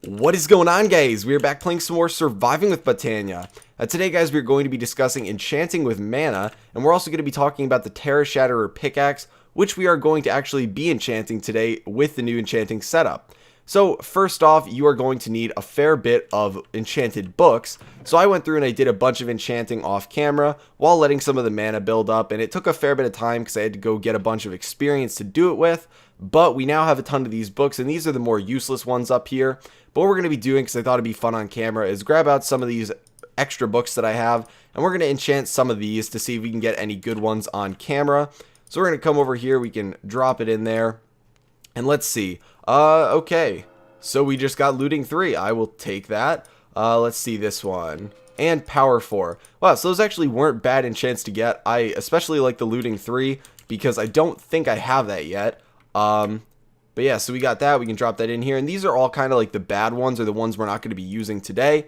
What is going on, guys? We are back playing some more Surviving with Botania. Today, guys, we're going to be discussing enchanting with mana, and we're also going to be talking about the Terra Shatterer pickaxe, which we are going to actually be enchanting today with the new enchanting setup. So first off, you are going to need a fair bit of enchanted books. So I went through and I did a bunch of enchanting off camera while letting some of the mana build up, and it took a fair bit of time because I had to go get a bunch of experience to do it with. But we now have a ton of these books, and these are the more useless ones up here. But what we're going to be doing, because I thought it'd be fun on camera, is grab out some of these extra books that I have, and we're going to enchant some of these to see if we can get any good ones on camera. So we're going to come over here, we can drop it in there, and let's see. Okay, so we just got looting 3. I will take that. Let's see this one. And power 4. Wow, so those actually weren't bad enchants to get. I especially like the looting 3 because I don't think I have that yet. But yeah, so we got that. We can drop that in here. And these are all kind of like the bad ones, or the ones we're not going to be using today.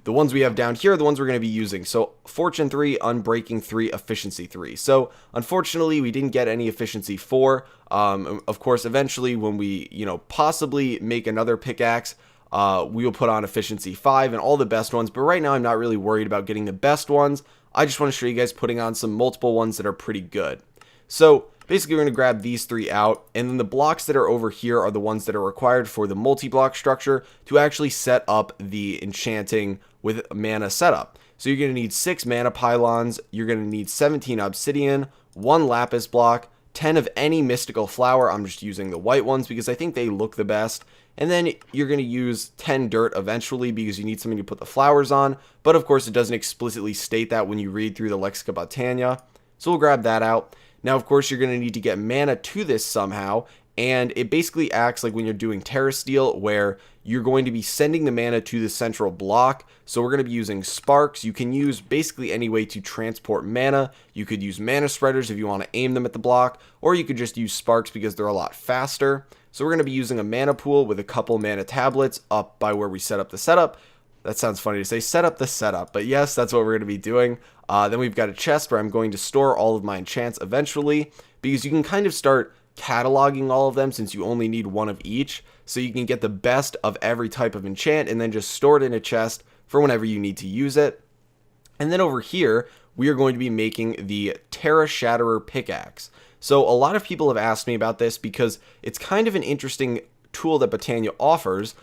The ones we have down here are the ones we're going to be using. So Fortune 3, Unbreaking 3, Efficiency 3. So unfortunately, we didn't get any Efficiency 4. Of course, eventually when we, possibly make another pickaxe, we will put on Efficiency 5 and all the best ones. But right now, I'm not really worried about getting the best ones. I just want to show you guys putting on some multiple ones that are pretty good. So basically, we're going to grab these 3 out, and then the blocks that are over here are the ones that are required for the multi-block structure to actually set up the enchanting with mana setup. So you're going to need 6 mana pylons, you're going to need 17 obsidian, 1 lapis block, 10 of any mystical flower. I'm just using the white ones because I think they look the best. And then you're going to use 10 dirt eventually because you need something to put the flowers on. But of course, it doesn't explicitly state that when you read through the Lexica Botania. So we'll grab that out. Now, of course, you're going to need to get mana to this somehow, and it basically acts like when you're doing Terra Steel, where you're going to be sending the mana to the central block. So we're going to be using sparks. You can use basically any way to transport mana. You could use mana spreaders if you want to aim them at the block, or you could just use sparks because they're a lot faster. So we're going to be using a mana pool with a couple mana tablets up by where we set up the setup. That sounds funny to say, set up the setup, but yes, that's what we're going to be doing. Then we've got a chest where I'm going to store all of my enchants eventually, because you can kind of start cataloging all of them since you only need one of each, so you can get the best of every type of enchant and then just store it in a chest for whenever you need to use it. And then over here, we are going to be making the Terra Shatterer pickaxe. So a lot of people have asked me about this because it's kind of an interesting tool that Botania offers.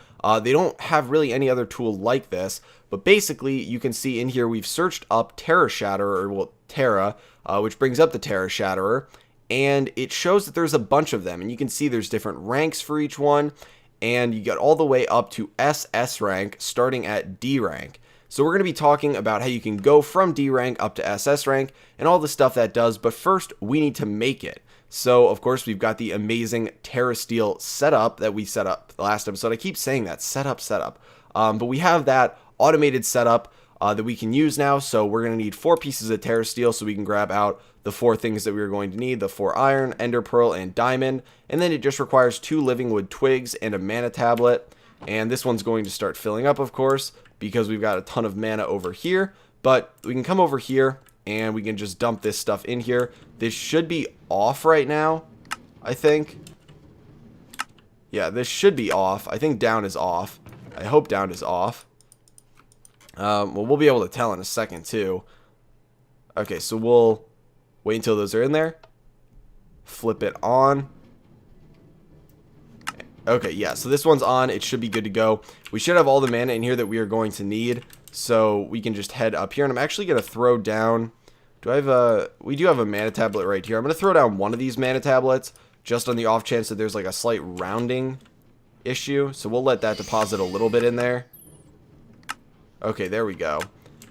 They don't have really any other tool like this, but basically you can see in here we've searched up Terra Shatterer, or well, Terra, which brings up the Terra Shatterer, and it shows that there's a bunch of them, and you can see there's different ranks for each one, and you get all the way up to SS rank, starting at D rank. So we're going to be talking about how you can go from D rank up to SS rank, and all the stuff that does, but first we need to make it. So, of course, we've got the amazing Terra Steel setup that we set up the last episode. I keep saying that, setup. But we have that automated setup that we can use now. So we're going to need 4 pieces of Terra Steel so we can grab out the 4 things that we are going to need, the 4 iron, ender pearl, and diamond. And then it just requires 2 living wood twigs and a mana tablet. And this one's going to start filling up, of course, because we've got a ton of mana over here. But we can come over here and we can just dump this stuff in here. This should be off right now, I think. Yeah, this should be off. I think down is off. I hope down is off. Well, we'll be able to tell in a second, too. Okay, so we'll wait until those are in there. Flip it on. Okay, yeah, so this one's on. It should be good to go. We should have all the mana in here that we are going to need. So we can just head up here, and I'm actually going to throw down, we do have a mana tablet right here. I'm going to throw down one of these mana tablets, just on the off chance that there's like a slight rounding issue. So we'll let that deposit a little bit in there. Okay, there we go.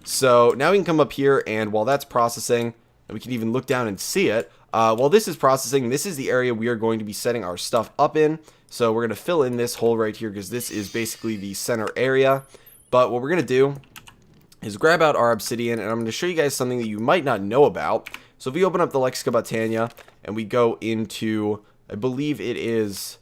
So now we can come up here, and while that's processing, and we can even look down and see it, while this is processing, this is the area we are going to be setting our stuff up in. So we're going to fill in this hole right here, because this is basically the center area. But what we're going to do is grab out our obsidian, and I'm going to show you guys something that you might not know about. So if we open up the Lexica Botania, and we go into, I believe it is,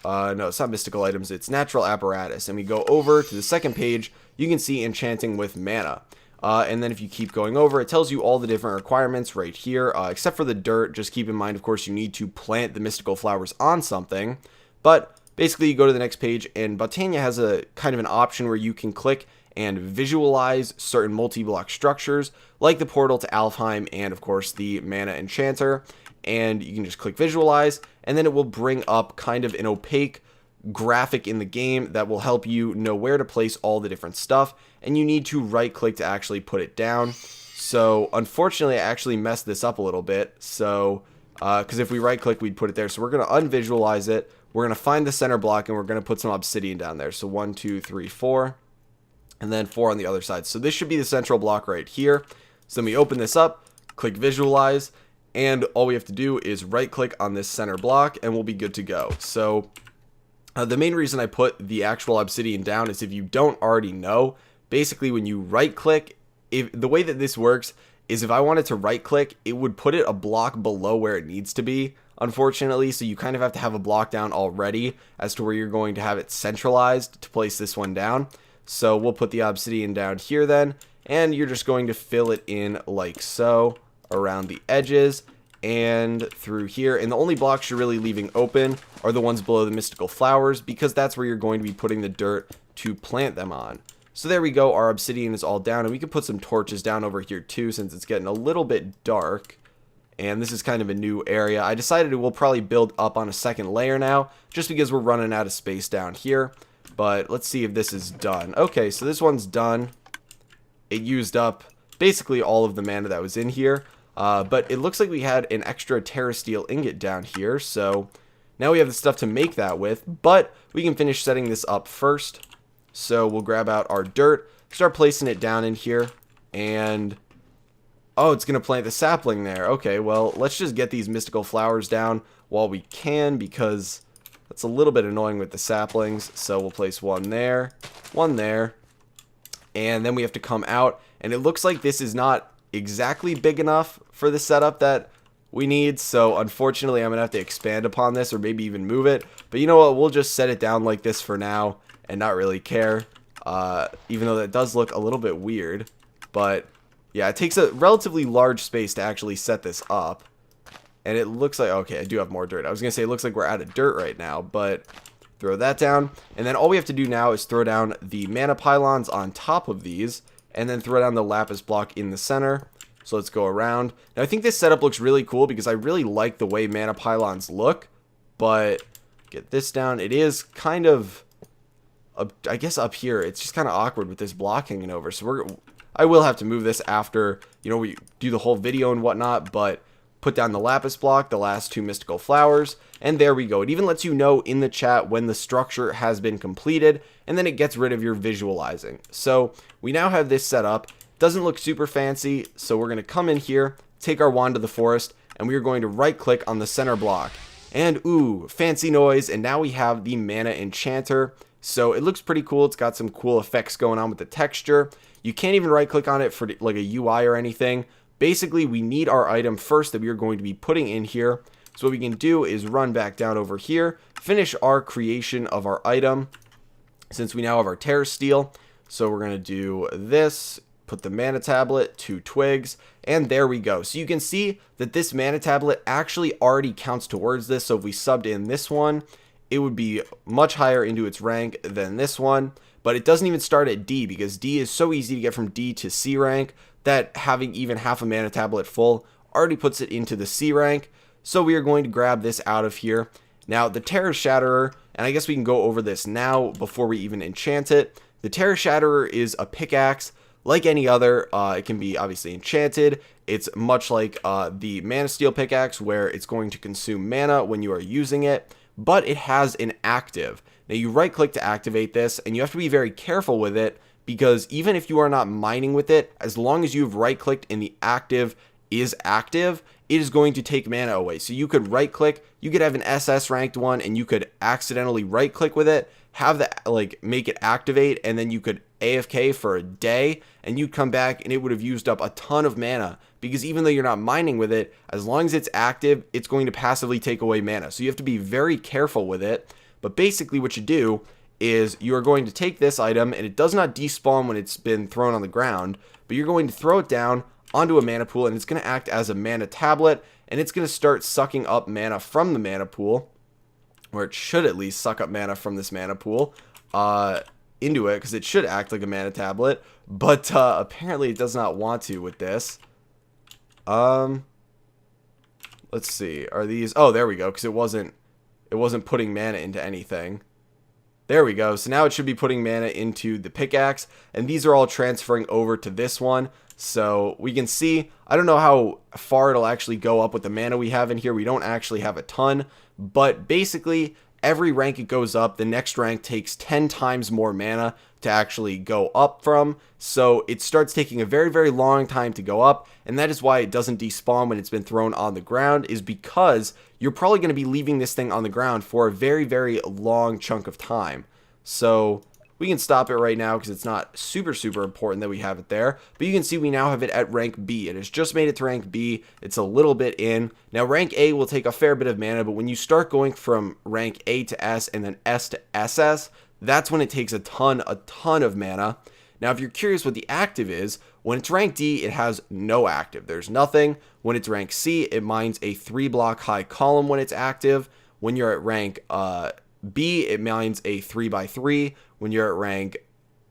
no, it's not mystical items, it's natural apparatus, and we go over to the second page, you can see enchanting with mana. And then if you keep going over, it tells you all the different requirements right here, except for the dirt. Just keep in mind, of course, you need to plant the mystical flowers on something. But basically you go to the next page, and Botania has a kind of an option where you can click and visualize certain multi-block structures like the portal to Alfheim and of course the mana enchanter, and you can just click visualize, and then it will bring up kind of an opaque graphic in the game that will help you know where to place all the different stuff, and you need to right click to actually put it down. So unfortunately I actually messed this up a little bit, so because if we right click we'd put it there. So we're going to unvisualize it, we're going to find the center block, and we're going to put some obsidian down there. So 1 2 3 4, and then 4 on the other side. So this should be the central block right here. So then we open this up, click visualize, and all we have to do is right click on this center block and we'll be good to go. So the main reason I put the actual obsidian down is if you don't already know, basically when you right click, the way that this works is if I wanted to right click, it would put it a block below where it needs to be, unfortunately. So you kind of have to have a block down already as to where you're going to have it centralized to place this one down. So we'll put the obsidian down here then, and you're just going to fill it in like so around the edges and through here. And the only blocks you're really leaving open are the ones below the mystical flowers, because that's where you're going to be putting the dirt to plant them on. So there we go, our obsidian is all down, and we can put some torches down over here too since it's getting a little bit dark. And this is kind of a new area. I decided we'll probably build up on a second layer now, just because we're running out of space down here. But let's see if this is done. Okay, so this one's done. It used up basically all of the mana that was in here. But it looks like we had an extra Terra Steel ingot down here. So now we have the stuff to make that with. But we can finish setting this up first. So we'll grab out our dirt, start placing it down in here. And oh, it's going to plant the sapling there. Okay, well, let's just get these mystical flowers down while we can, because that's a little bit annoying with the saplings. So we'll place one there, and then we have to come out, and it looks like this is not exactly big enough for the setup that we need. So unfortunately I'm gonna have to expand upon this, or maybe even move it. But you know what, we'll just set it down like this for now and not really care, even though that does look a little bit weird. But yeah, it takes a relatively large space to actually set this up. And it looks like, okay, I do have more dirt. I was going to say it looks like we're out of dirt right now, but throw that down. And then all we have to do now is throw down the mana pylons on top of these, and then throw down the lapis block in the center. So let's go around. Now I think this setup looks really cool because I really like the way mana pylons look, but get this down. It is kind of, I guess up here, it's just kind of awkward with this block hanging over. So I will have to move this after, you know, we do the whole video and whatnot, but put down the lapis block, the last 2 mystical flowers, and there we go. It even lets you know in the chat when the structure has been completed, and then it gets rid of your visualizing. So we now have this set up. Doesn't look super fancy, so we're going to come in here, take our wand to the forest, and we are going to right click on the center block. And ooh, fancy noise, and now we have the mana enchanter. So it looks pretty cool. It's got some cool effects going on with the texture. You can't even right click on it for like a UI or anything. Basically, we need our item first that we are going to be putting in here. So what we can do is run back down over here, finish our creation of our item, since we now have our Terra Steel. So we're going to do this, put the mana tablet, 2 twigs, and there we go. So you can see that this mana tablet actually already counts towards this. So if we subbed in this one, it would be much higher into its rank than this one. But it doesn't even start at D, because D is so easy to get from D to C rank that having even half a mana tablet full already puts it into the C rank. So we are going to grab this out of here. Now the Terra Shatterer, and I guess we can go over this now before we even enchant it. The Terra Shatterer is a pickaxe like any other. It can be obviously enchanted. It's much like the Mana Steel pickaxe, where it's going to consume mana when you are using it, but it has an active. Now you right click to activate this, and you have to be very careful with it, because even if you are not mining with it, as long as you've right clicked and the active is active, it is going to take mana away. So you could right click, you could have an SS ranked one, and you could accidentally right click with it, have the make it activate, and then you could AFK for a day, and you'd come back and it would have used up a ton of mana, because even though you're not mining with it, as long as it's active, it's going to passively take away mana. So you have to be very careful with it. But basically what you do is you are going to take this item, and it does not despawn when it's been thrown on the ground, but you're going to throw it down onto a mana pool, and it's going to act as a mana tablet, and it's going to start sucking up mana from the mana pool. or it should at least suck up mana from this mana pool into it, because it should act like a mana tablet, but apparently it does not want to with this. Let's see, are these, oh, there we go, because it wasn't putting mana into anything. There we go. So now it should be putting mana into the pickaxe, and these are all transferring over to this one. So we can see, I don't know how far it'll actually go up with the mana we have in here. We don't actually have a ton, but basically every rank it goes up, the next rank takes 10 times more mana to actually go up from. So it starts taking a very, very long time to go up, and that is why it doesn't despawn when it's been thrown on the ground, is because you're probably going to be leaving this thing on the ground for a very, very long chunk of time. So we can stop it right now because it's not super, super important that we have it there. But you can see we now have it at rank B. It has just made it to rank B. It's a little bit in. Now rank A will take a fair bit of mana, but when you start going from rank A to S and then S to SS, that's when it takes a ton of mana. Now if you're curious what the active is, when it's rank D, it has no active. There's nothing. When it's rank C, it mines a 3-block high column when it's active. When you're at rank B, it mines a 3x3. When you're at rank,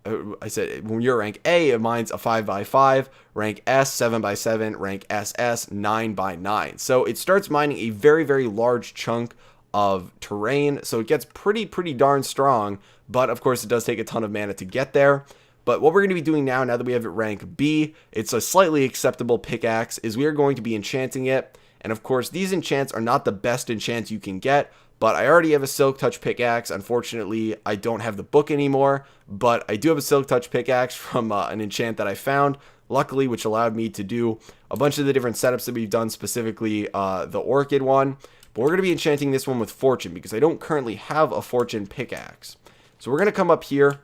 when you're at rank A, it mines a 5x5. Rank S, 7x7. Rank SS, 9x9. So it starts mining a very, very large chunk of terrain. So it gets pretty darn strong. But of course, it does take a ton of mana to get there. But what we're going to be doing now that we have it rank B, it's a slightly acceptable pickaxe, is we are going to be enchanting it. And of course, these enchants are not the best enchants you can get, but I already have a Silk Touch pickaxe. Unfortunately, I don't have the book anymore, but I do have a Silk Touch pickaxe from an enchant that I found, luckily, which allowed me to do a bunch of the different setups that we've done, specifically the Orchid one. But we're going to be enchanting this one with Fortune, because I don't currently have a Fortune pickaxe. So we're going to come up here,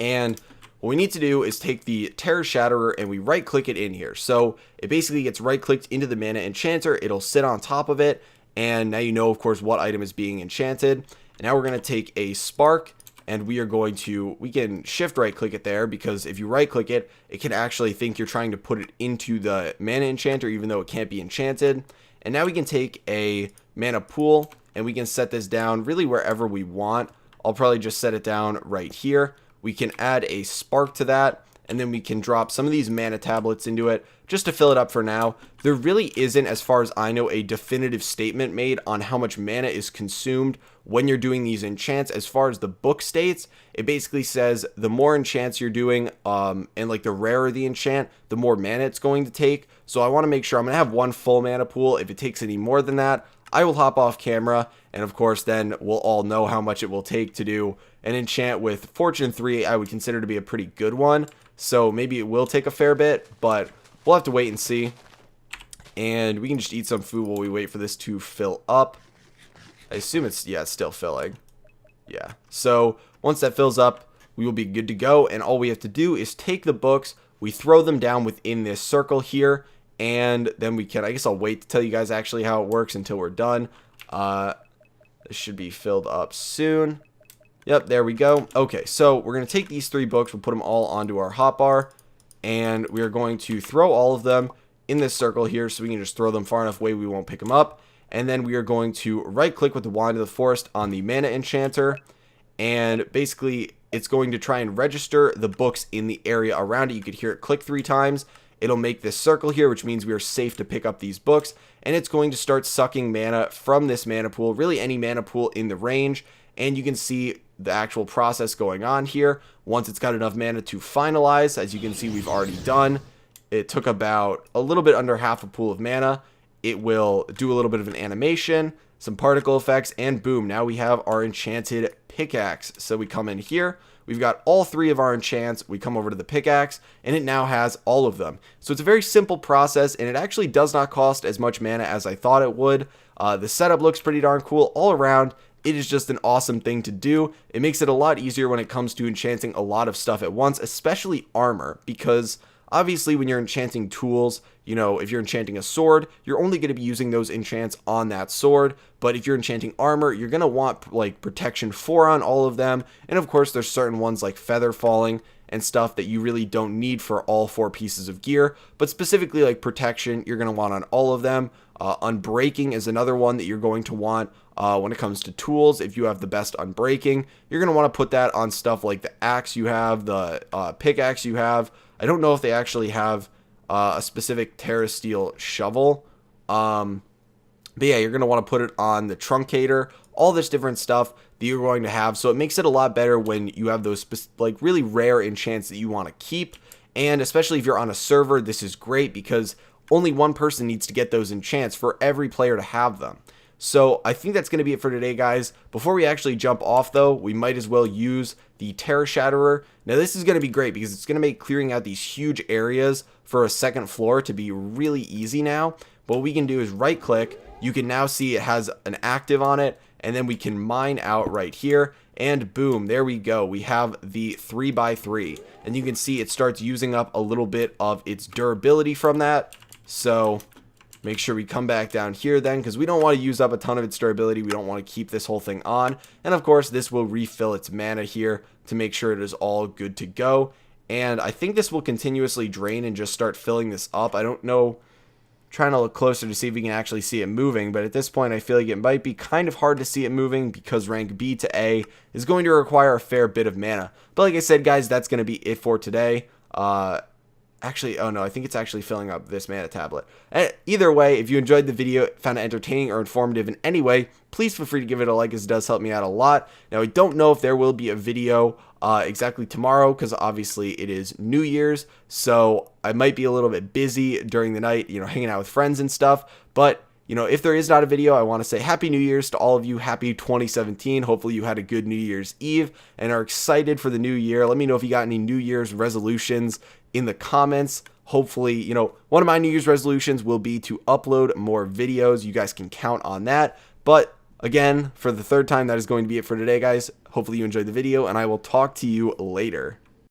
and what we need to do is take the Terra Shatterer and we right click it in here. So it basically gets right clicked into the mana enchanter. It'll sit on top of it. And now you know, of course, what item is being enchanted. And now we're going to take a spark and we can shift right click it there, because if you right click it, it can actually think you're trying to put it into the mana enchanter, even though it can't be enchanted. And now we can take a mana pool and we can set this down really wherever we want. I'll probably just set it down right here. We can add a spark to that, and then we can drop some of these mana tablets into it just to fill it up for now. There really isn't, as far as I know, a definitive statement made on how much mana is consumed when you're doing these enchants. As far as the book states, it basically says the more enchants you're doing, and like the rarer the enchant, the more mana it's going to take. So I want to make sure I'm going to have one full mana pool. If it takes any more than that, I will hop off camera, and of course then we'll all know how much it will take to do an enchant with Fortune 3. I would consider to be a pretty good one, so maybe it will take a fair bit, but we'll have to wait and see. And we can just eat some food while we wait for this to fill up. I assume it's still filling. Yeah, so once that fills up, we will be good to go, and all we have to do is take the books, we throw them down within this circle here, and then we can, I guess I'll wait to tell you guys actually how it works until we're done. This should be filled up soon. Yep, there we go. Okay, so we're going to take these 3 books, we'll put them all onto our hotbar, and we are going to throw all of them in this circle here, so we can just throw them far enough away we won't pick them up. And then we are going to right click with the Wand of the Forest on the mana enchanter, and basically it's going to try and register the books in the area around it. You could hear it click 3 times. It'll make this circle here, which means we are safe to pick up these books, and it's going to start sucking mana from this mana pool, really any mana pool in the range. And you can see the actual process going on here. Once it's got enough mana to finalize, as you can see we've already done, it took about a little bit under half a pool of mana. It will do a little bit of an animation, some particle effects, and boom, now we have our enchanted pickaxe. So we come in here, we've got all 3 of our enchants, we come over to the pickaxe, and it now has all of them. So it's a very simple process, and it actually does not cost as much mana as I thought it would. The setup looks pretty darn cool all around. It is just an awesome thing to do. It makes it a lot easier when it comes to enchanting a lot of stuff at once, especially armor, because obviously when you're enchanting tools, you know, if you're enchanting a sword, you're only going to be using those enchants on that sword. But if you're enchanting armor, you're going to want like protection 4 on all of them. And of course, there's certain ones like feather falling and stuff that you really don't need for all 4 pieces of gear. But specifically like protection, you're going to want on all of them. Unbreaking is another one that you're going to want When it comes to tools, if you have the best unbreaking, you're going to want to put that on stuff like the axe you have, the pickaxe you have. I don't know if they actually have a specific Terra Steel shovel. But yeah, you're going to want to put it on the truncator, all this different stuff that you're going to have. So it makes it a lot better when you have those like really rare enchants that you want to keep. And especially if you're on a server, this is great because only one person needs to get those enchants for every player to have them. So I think that's going to be it for today, guys. Before we actually jump off, though, we might as well use the Terra Shatterer. Now, this is going to be great because it's going to make clearing out these huge areas for a second floor to be really easy now. What we can do is right-click. You can now see it has an active on it, and then we can mine out right here. And boom, there we go. We have the 3x3. And you can see it starts using up a little bit of its durability from that. So make sure we come back down here then, because we don't want to use up a ton of its durability. We don't want to keep this whole thing on. And of course, this will refill its mana here to make sure it is all good to go. And I think this will continuously drain and just start filling this up. I don't know. Trying to look closer to see if we can actually see it moving, but at this point I feel like it might be kind of hard to see it moving because rank B to A is going to require a fair bit of mana. But like I said, guys, that's going to be it for today. Actually, oh no, I think it's actually filling up this mana tablet. Either way, if you enjoyed the video, found it entertaining or informative in any way, please feel free to give it a like, as it does help me out a lot. Now, I don't know if there will be a video exactly tomorrow because obviously it is New Year's, so I might be a little bit busy during the night, you know, hanging out with friends and stuff. But you know, if there is not a video, I want to say Happy New Year's to all of you. Happy 2017. Hopefully you had a good New Year's Eve and are excited for the new year. Let me know if you got any New Year's resolutions in the comments. Hopefully, you know, one of my New Year's resolutions will be to upload more videos. You guys can count on that. But again, for the third time, that is going to be it for today, guys. Hopefully you enjoyed the video, and I will talk to you later.